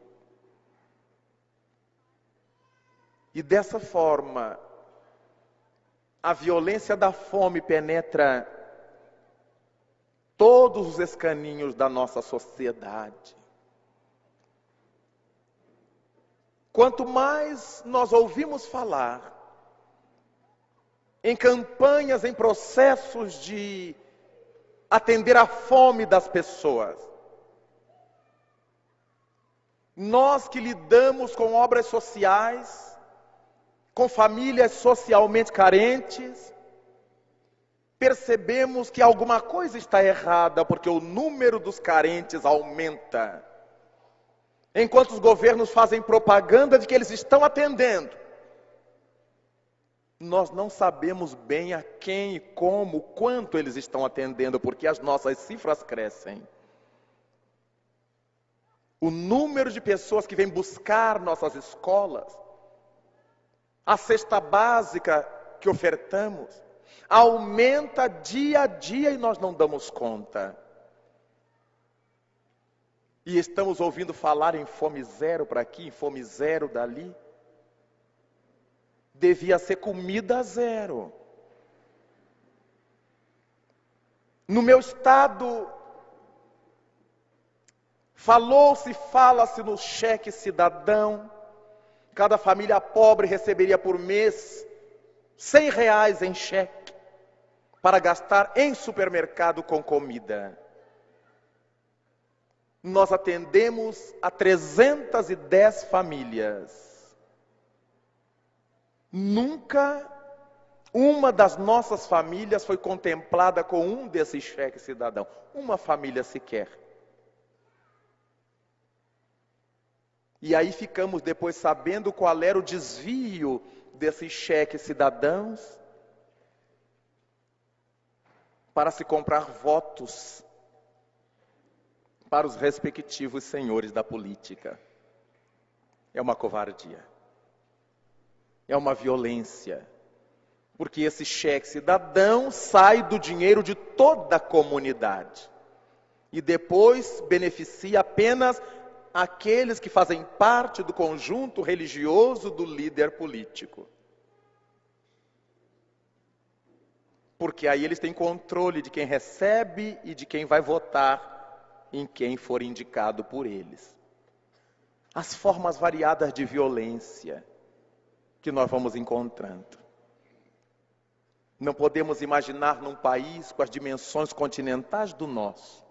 E dessa forma, a violência da fome penetra todos os escaninhos da nossa sociedade. Quanto mais nós ouvimos falar em campanhas, em processos de atender à fome das pessoas, nós que lidamos com obras sociais, com famílias socialmente carentes, percebemos que alguma coisa está errada, porque o número dos carentes aumenta. Enquanto os governos fazem propaganda de que eles estão atendendo, nós não sabemos bem a quem, como, quanto eles estão atendendo, porque as nossas cifras crescem. O número de pessoas que vêm buscar nossas escolas, a cesta básica que ofertamos, aumenta dia a dia e nós não damos conta. E estamos ouvindo falar em fome zero para aqui, em fome zero dali. Devia ser comida zero. No meu estado, fala-se no cheque cidadão. Cada família pobre receberia por mês R$100 em cheque para gastar em supermercado com comida. Nós atendemos a 310 famílias. Nunca uma das nossas famílias foi contemplada com um desses cheques cidadão. Uma família sequer. E aí ficamos depois sabendo qual era o desvio desses cheques cidadãos para se comprar votos para os respectivos senhores da política. É uma covardia. É uma violência. Porque esse cheque cidadão sai do dinheiro de toda a comunidade. E depois beneficia apenas aqueles que fazem parte do conjunto religioso do líder político. Porque aí eles têm controle de quem recebe e de quem vai votar em quem for indicado por eles. As formas variadas de violência que nós vamos encontrando. Não podemos imaginar num país com as dimensões continentais do nosso,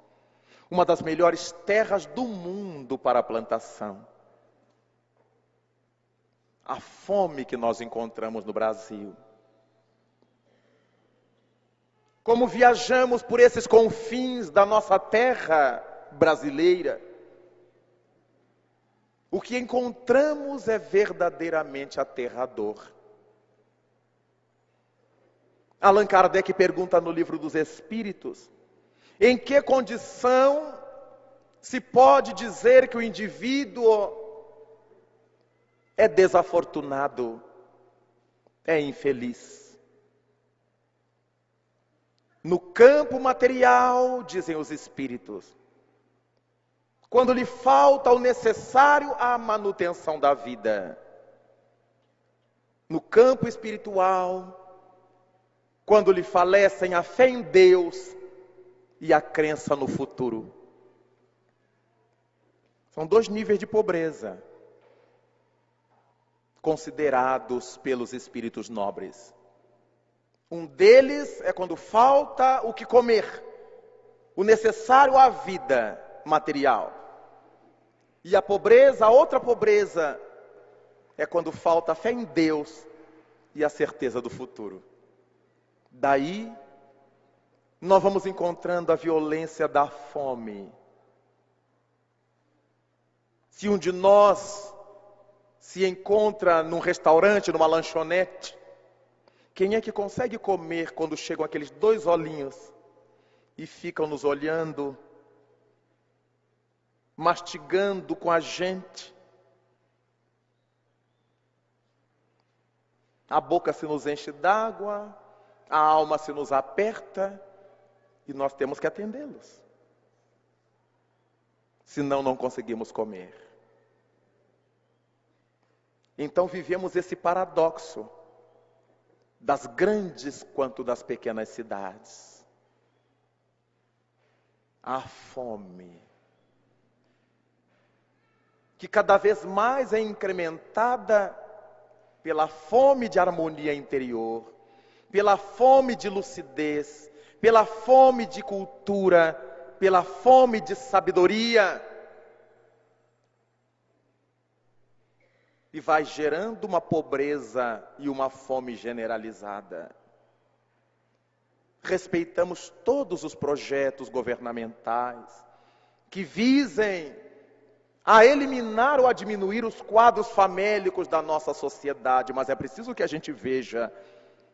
uma das melhores terras do mundo para a plantação. A fome que nós encontramos no Brasil. Como viajamos por esses confins da nossa terra brasileira, o que encontramos é verdadeiramente aterrador. Allan Kardec pergunta no Livro dos Espíritos, em que condição se pode dizer que o indivíduo é desafortunado, é infeliz? No campo material, dizem os Espíritos, quando lhe falta o necessário à manutenção da vida. No campo espiritual, quando lhe falecem a fé em Deus e a crença no futuro. São dois níveis de pobreza considerados pelos espíritos nobres. Um deles é quando falta o que comer, o necessário à vida material. E a pobreza, a outra pobreza, é quando falta a fé em Deus e a certeza do futuro. Daí, nós vamos encontrando a violência da fome. Se um de nós se encontra num restaurante, numa lanchonete, quem é que consegue comer quando chegam aqueles dois olhinhos e ficam nos olhando, mastigando com a gente? A boca se nos enche d'água, a alma se nos aperta e nós temos que atendê-los. Senão não conseguimos comer. Então vivemos esse paradoxo das grandes quanto das pequenas cidades. A fome, que cada vez mais é incrementada pela fome de harmonia interior, pela fome de lucidez, pela fome de cultura, pela fome de sabedoria. E vai gerando uma pobreza e uma fome generalizada. Respeitamos todos os projetos governamentais que visem a eliminar ou a diminuir os quadros famélicos da nossa sociedade, mas é preciso que a gente veja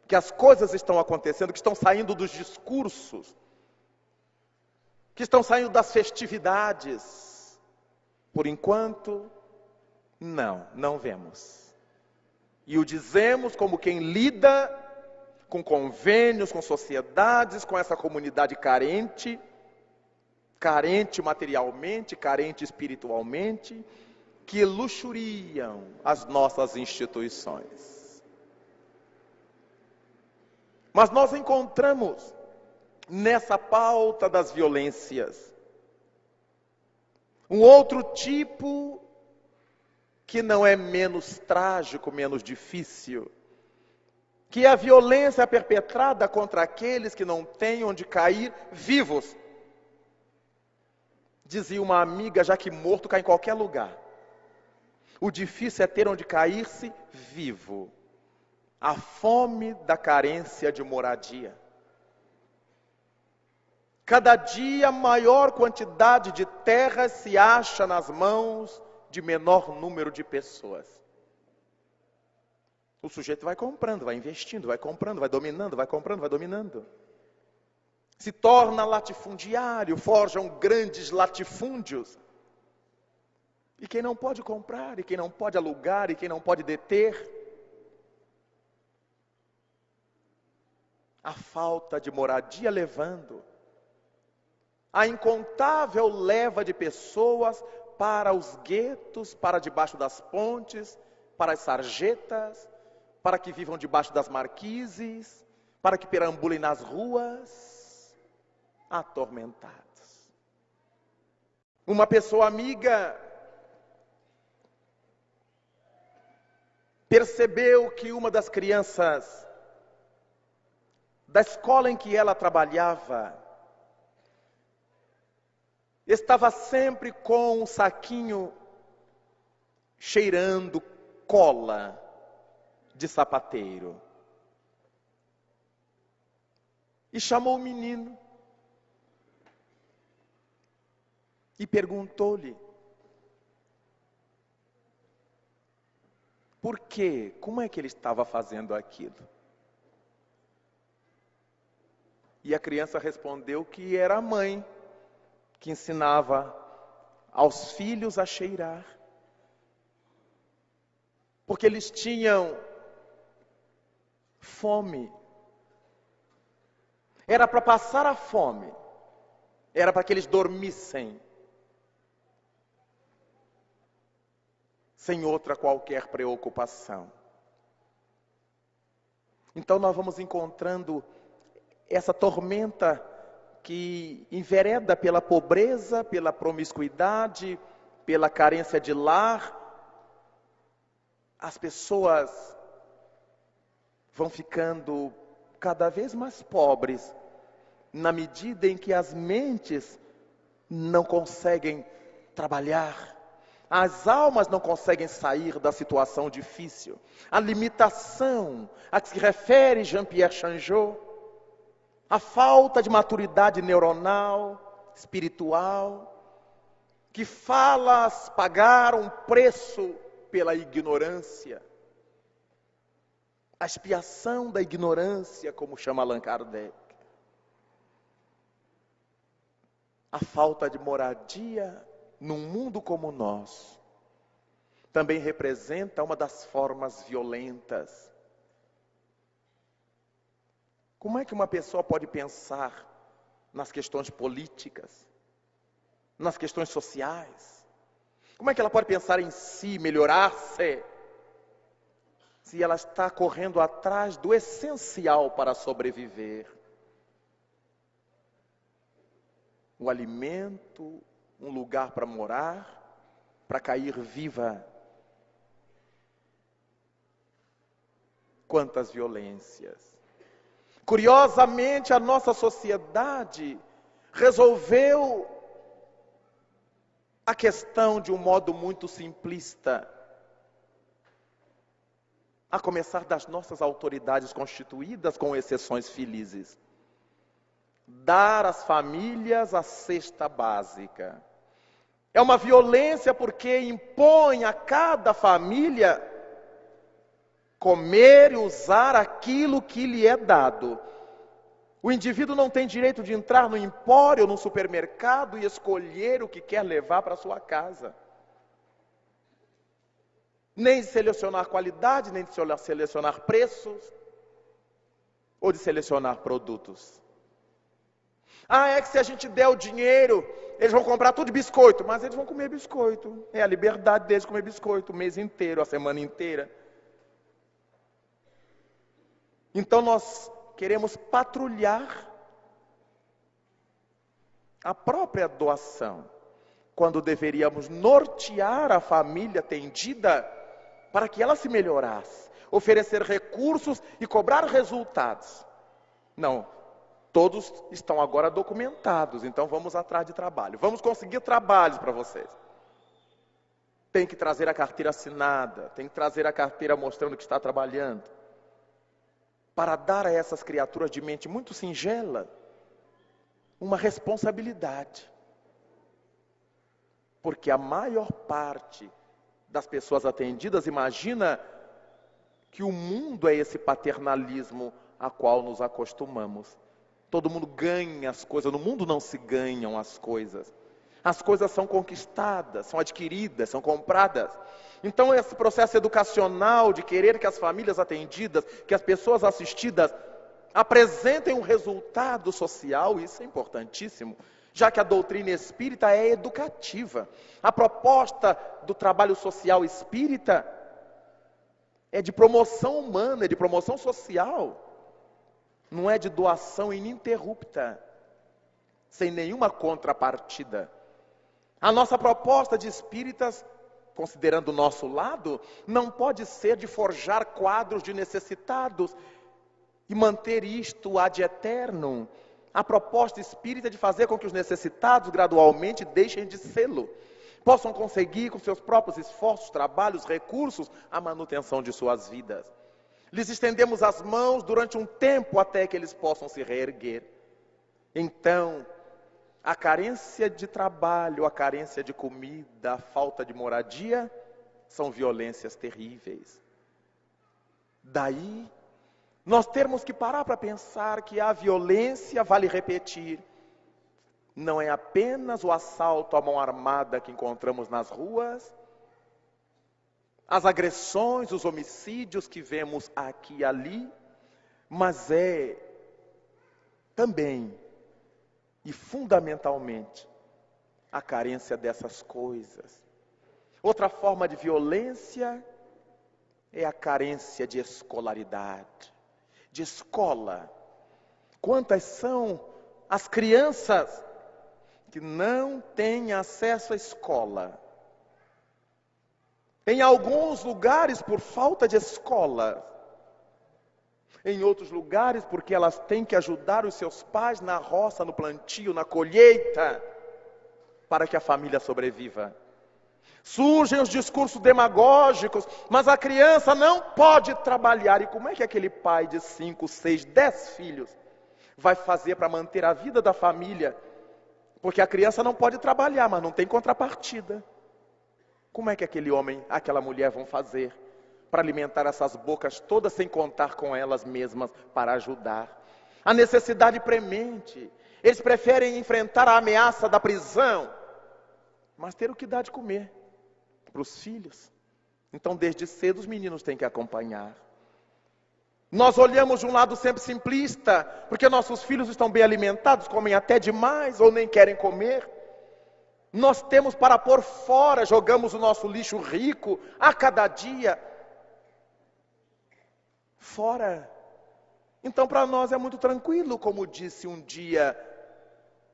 que as coisas estão acontecendo, que estão saindo dos discursos, que estão saindo das festividades. Por enquanto, não vemos. E o dizemos como quem lida com convênios, com sociedades, com essa comunidade carente materialmente, carente espiritualmente, que luxuriam as nossas instituições. Mas nós encontramos nessa pauta das violências. Um outro tipo que não é menos trágico, menos difícil, que é a violência perpetrada contra aqueles que não têm onde cair vivos. Dizia uma amiga, já que morto cai em qualquer lugar. O difícil é ter onde cair-se vivo. A fome da carência de moradia. Cada dia maior quantidade de terra se acha nas mãos de menor número de pessoas. O sujeito vai comprando, vai investindo, vai comprando, vai dominando, vai comprando, vai dominando. Se torna latifundiário, forjam grandes latifúndios. E quem não pode comprar, e quem não pode alugar, e quem não pode deter, a falta de moradia levando a incontável leva de pessoas para os guetos, para debaixo das pontes, para as sarjetas, para que vivam debaixo das marquises, para que perambulem nas ruas, atormentados. Uma pessoa amiga percebeu que uma das crianças da escola em que ela trabalhava estava sempre com um saquinho cheirando cola de sapateiro. E chamou o menino e perguntou-lhe: por quê? Como é que ele estava fazendo aquilo? E a criança respondeu que era a mãe que ensinava aos filhos a cheirar. Porque eles tinham fome. Era para passar a fome. Era para que eles dormissem. Sem outra qualquer preocupação. Então nós vamos encontrando essa tormenta que envereda pela pobreza, pela promiscuidade, pela carência de lar. As pessoas vão ficando cada vez mais pobres, na medida em que as mentes não conseguem trabalhar. As almas não conseguem sair da situação difícil. A limitação a que se refere Jean-Pierre Changeux, a falta de maturidade neuronal, espiritual, que falas pagar um preço pela ignorância. A expiação da ignorância, como chama Allan Kardec. A falta de moradia num mundo como o nosso também representa uma das formas violentas. Como é que uma pessoa pode pensar nas questões políticas, nas questões sociais? Como é que ela pode pensar em si, melhorar-se, se ela está correndo atrás do essencial para sobreviver? O alimento, um lugar para morar, para cair viva. Quantas violências! Curiosamente, a nossa sociedade resolveu a questão de um modo muito simplista, a começar das nossas autoridades constituídas, com exceções felizes. Dar às famílias a cesta básica. É uma violência porque impõe a cada família comer e usar aquilo que lhe é dado. O indivíduo não tem direito de entrar no empório, no supermercado e escolher o que quer levar para sua casa. Nem de selecionar qualidade, nem de selecionar preços, ou de selecionar produtos. É que se a gente der o dinheiro, eles vão comprar tudo de biscoito, mas eles vão comer biscoito. É a liberdade deles comer biscoito o mês inteiro, a semana inteira. Então nós queremos patrulhar a própria doação, quando deveríamos nortear a família atendida para que ela se melhorasse, oferecer recursos e cobrar resultados. Não, todos estão agora documentados, então vamos atrás de trabalho. Vamos conseguir trabalhos para vocês. Tem que trazer a carteira assinada, tem que trazer a carteira mostrando que está trabalhando. Para dar a essas criaturas de mente muito singela uma responsabilidade. Porque a maior parte das pessoas atendidas imagina que o mundo é esse paternalismo a qual nos acostumamos. Todo mundo ganha as coisas, no mundo não se ganham as coisas. As coisas são conquistadas, são adquiridas, são compradas. Então esse processo educacional de querer que as famílias atendidas, que as pessoas assistidas apresentem um resultado social, isso é importantíssimo, já que a doutrina espírita é educativa. A proposta do trabalho social espírita é de promoção humana, é de promoção social. Não é de doação ininterrupta, sem nenhuma contrapartida. A nossa proposta de espíritas, considerando o nosso lado, não pode ser de forjar quadros de necessitados e manter isto ad eternum. A proposta espírita é de fazer com que os necessitados gradualmente deixem de sê-lo, possam conseguir com seus próprios esforços, trabalhos, recursos, a manutenção de suas vidas. Lhes estendemos as mãos durante um tempo até que eles possam se reerguer. Então, a carência de trabalho, a carência de comida, a falta de moradia, são violências terríveis. Daí, nós temos que parar para pensar que a violência, vale repetir, não é apenas o assalto à mão armada que encontramos nas ruas, as agressões, os homicídios que vemos aqui e ali, mas é também e fundamentalmente a carência dessas coisas. Outra forma de violência é a carência de escolaridade, de escola. Quantas são as crianças que não têm acesso à escola? Em alguns lugares por falta de escola, em outros lugares porque elas têm que ajudar os seus pais na roça, no plantio, na colheita, para que a família sobreviva. Surgem os discursos demagógicos, mas a criança não pode trabalhar. E como é que aquele pai de 5, 6, 10 filhos vai fazer para manter a vida da família? Porque a criança não pode trabalhar, mas não tem contrapartida. Como é que aquele homem, aquela mulher vão fazer para alimentar essas bocas todas sem contar com elas mesmas para ajudar? A necessidade premente. Eles preferem enfrentar a ameaça da prisão, mas ter o que dar de comer para os filhos. Então, desde cedo, os meninos têm que acompanhar. Nós olhamos de um lado sempre simplista, porque nossos filhos estão bem alimentados, comem até demais ou nem querem comer. Nós temos para pôr fora, jogamos o nosso lixo rico a cada dia fora. Então para nós é muito tranquilo, como disse um dia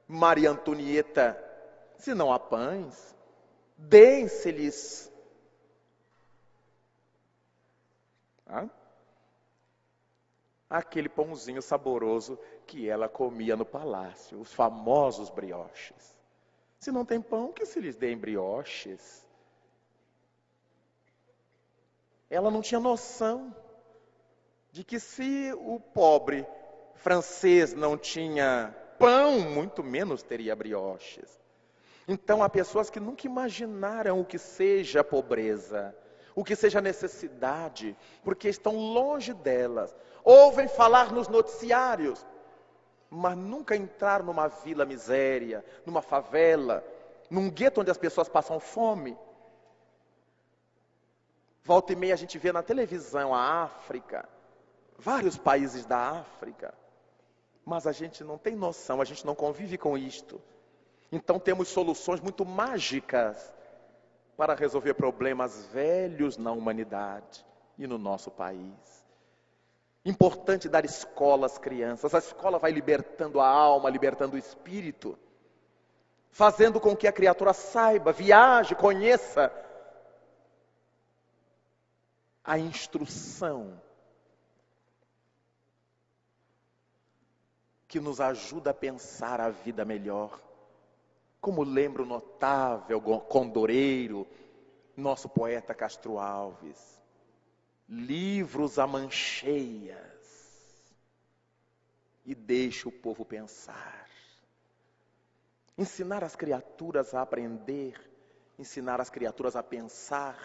Maria Antonieta: se não há pães, deem-se-lhes. Aquele pãozinho saboroso que ela comia no palácio, os famosos brioches. Se não tem pão, que se lhes deem brioches. Ela não tinha noção de que se o pobre francês não tinha pão, muito menos teria brioches. Então há pessoas que nunca imaginaram o que seja pobreza, o que seja necessidade, porque estão longe delas. Ouvem falar nos noticiários, mas nunca entrar numa vila miséria, numa favela, num gueto onde as pessoas passam fome. Volta e meia a gente vê na televisão a África, vários países da África, mas a gente não tem noção, a gente não convive com isto. Então temos soluções muito mágicas para resolver problemas velhos na humanidade e no nosso país. Importante dar escola às crianças. A escola vai libertando a alma, libertando o espírito. fazendo com que a criatura saiba, viaje, conheça a instrução que nos ajuda a pensar a vida melhor. Como lembra o notável condoreiro, nosso poeta Castro Alves: livros a mancheias e deixa o povo pensar. Ensinar as criaturas a aprender, ensinar as criaturas a pensar,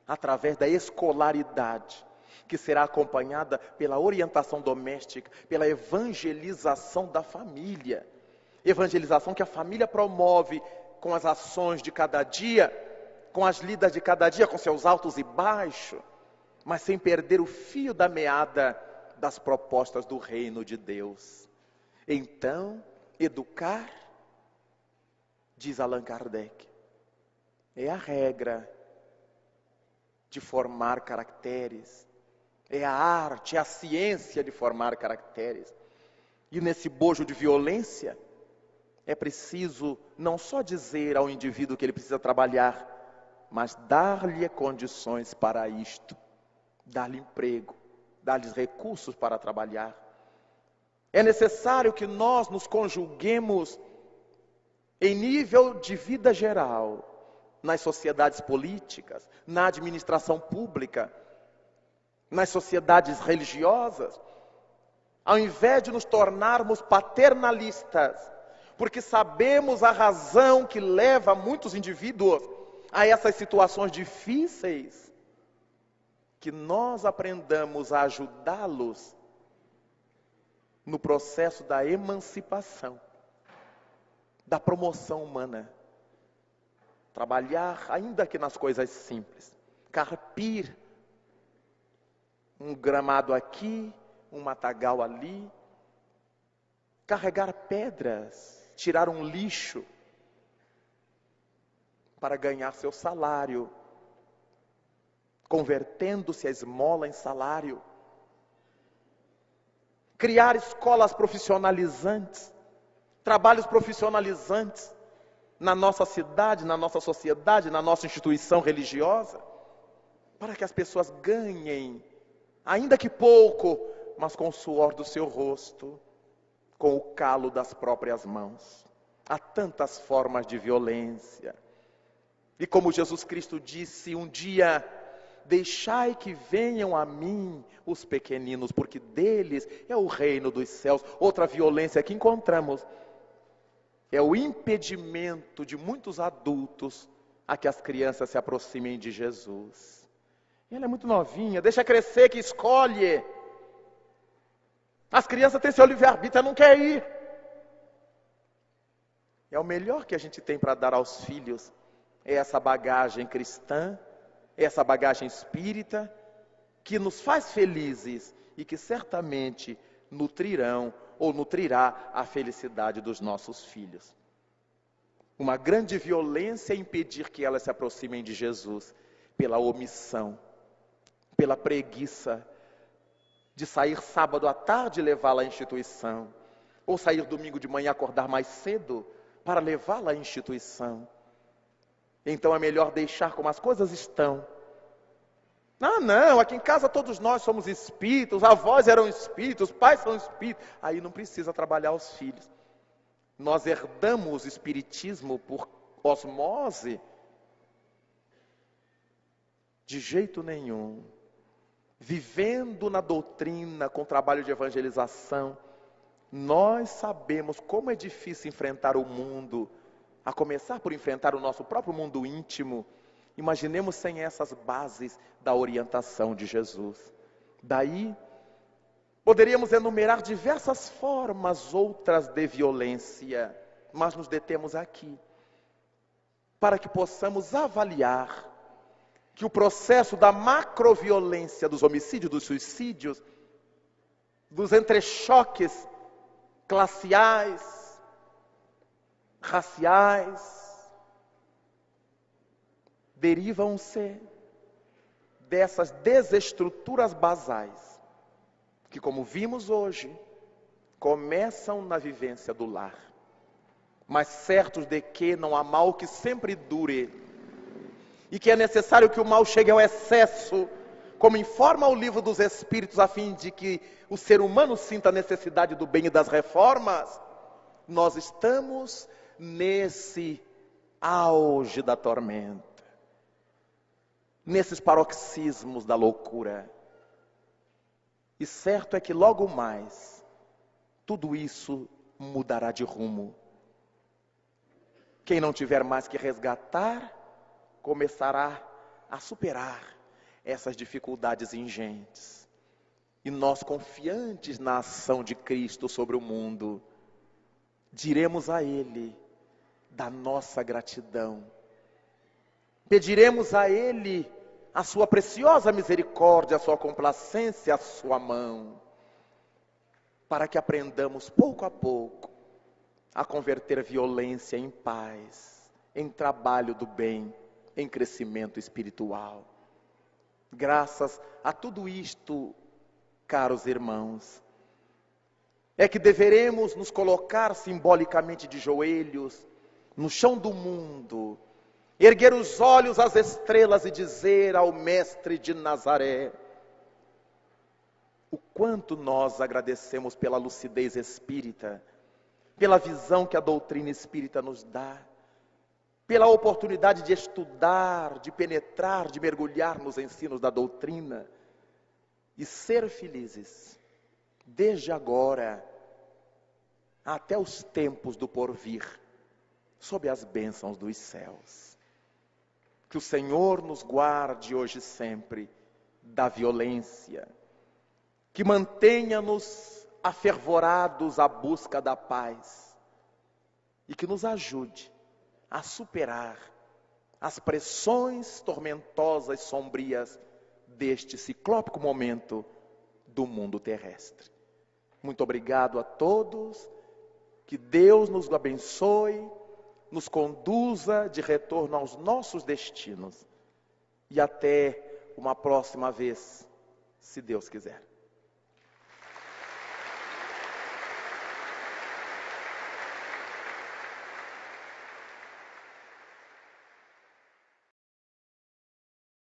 através da escolaridade, que será acompanhada pela orientação doméstica, pela evangelização da família. Evangelização que a família promove com as ações de cada dia, com as lidas de cada dia, com seus altos e baixos, mas sem perder o fio da meada das propostas do reino de Deus. Então, educar, diz Allan Kardec, é a regra de formar caracteres, é a arte, é a ciência de formar caracteres. E nesse bojo de violência, é preciso não só dizer ao indivíduo que ele precisa trabalhar, mas dar-lhe condições para isto, dar-lhe emprego, dar-lhe recursos para trabalhar. É necessário que nós nos conjuguemos em nível de vida geral, nas sociedades políticas, na administração pública, nas sociedades religiosas, ao invés de nos tornarmos paternalistas, porque sabemos a razão que leva muitos indivíduos a essas situações difíceis, que nós aprendamos a ajudá-los no processo da emancipação, da promoção humana. Trabalhar, ainda que nas coisas simples, carpir um gramado aqui, um matagal ali, carregar pedras, tirar um lixo para ganhar seu salário, convertendo-se a esmola em salário. Criar escolas profissionalizantes, trabalhos profissionalizantes na nossa cidade, na nossa sociedade, na nossa instituição religiosa, para que as pessoas ganhem, ainda que pouco, mas com o suor do seu rosto, com o calo das próprias mãos. Há tantas formas de violência. E como Jesus Cristo disse um dia: deixai que venham a mim os pequeninos, porque deles é o reino dos céus. Outra violência que encontramos é o impedimento de muitos adultos a que as crianças se aproximem de Jesus. Ela é muito novinha, deixa crescer que escolhe. As crianças têm seu livre-arbítrio, ela não quer ir. É o melhor que a gente tem para dar aos filhos, é essa bagagem cristã, é essa bagagem espírita, que nos faz felizes e que certamente nutrirão ou nutrirá a felicidade dos nossos filhos. Uma grande violência é impedir que elas se aproximem de Jesus, pela omissão, pela preguiça de sair sábado à tarde e levá-la à instituição, ou sair domingo de manhã e acordar mais cedo para levá-la à instituição. Então é melhor deixar como as coisas estão. Ah, não, aqui em casa todos nós somos espíritos, avós eram espíritos, pais são espíritos. Aí não precisa trabalhar os filhos. Nós herdamos o espiritismo por osmose? De jeito nenhum. Vivendo na doutrina, com trabalho de evangelização, nós sabemos como é difícil enfrentar o mundo, a começar por enfrentar o nosso próprio mundo íntimo. Imaginemos sem essas bases da orientação de Jesus. Daí, poderíamos enumerar diversas formas outras de violência, mas nos detemos aqui, para que possamos avaliar que o processo da macroviolência, dos homicídios, dos suicídios, dos entrechoques classiais, raciais, derivam-se dessas desestruturas basais, que, como vimos hoje, começam na vivência do lar. mas certos de que não há mal que sempre dure, e que é necessário que o mal chegue ao excesso, como informa o livro dos Espíritos, a fim de que o ser humano sinta a necessidade do bem e das reformas. Nós estamos nesse auge da tormenta, nesses paroxismos da loucura. E certo é que logo mais, tudo isso mudará de rumo. Quem não tiver mais que resgatar, começará a superar essas dificuldades ingentes. E nós, confiantes na ação de Cristo sobre o mundo, diremos a Ele da nossa gratidão. Pediremos a Ele a sua preciosa misericórdia, a sua complacência, a sua mão, para que aprendamos pouco a pouco a converter violência em paz, em trabalho do bem, em crescimento espiritual. Graças a tudo isto, caros irmãos, é que deveremos nos colocar simbolicamente de joelhos no chão do mundo, erguer os olhos às estrelas e dizer ao Mestre de Nazaré o quanto nós agradecemos pela lucidez espírita, pela visão que a doutrina espírita nos dá, pela oportunidade de estudar, de penetrar, de mergulhar nos ensinos da doutrina e ser felizes, desde agora até os tempos do porvir, sob as bênçãos dos céus. Que o Senhor nos guarde hoje e sempre da violência, que mantenha-nos afervorados à busca da paz e que nos ajude a superar as pressões tormentosas e sombrias deste ciclópico momento do mundo terrestre. Muito obrigado a todos, que Deus nos abençoe, nos conduza de retorno aos nossos destinos e até uma próxima vez, se Deus quiser.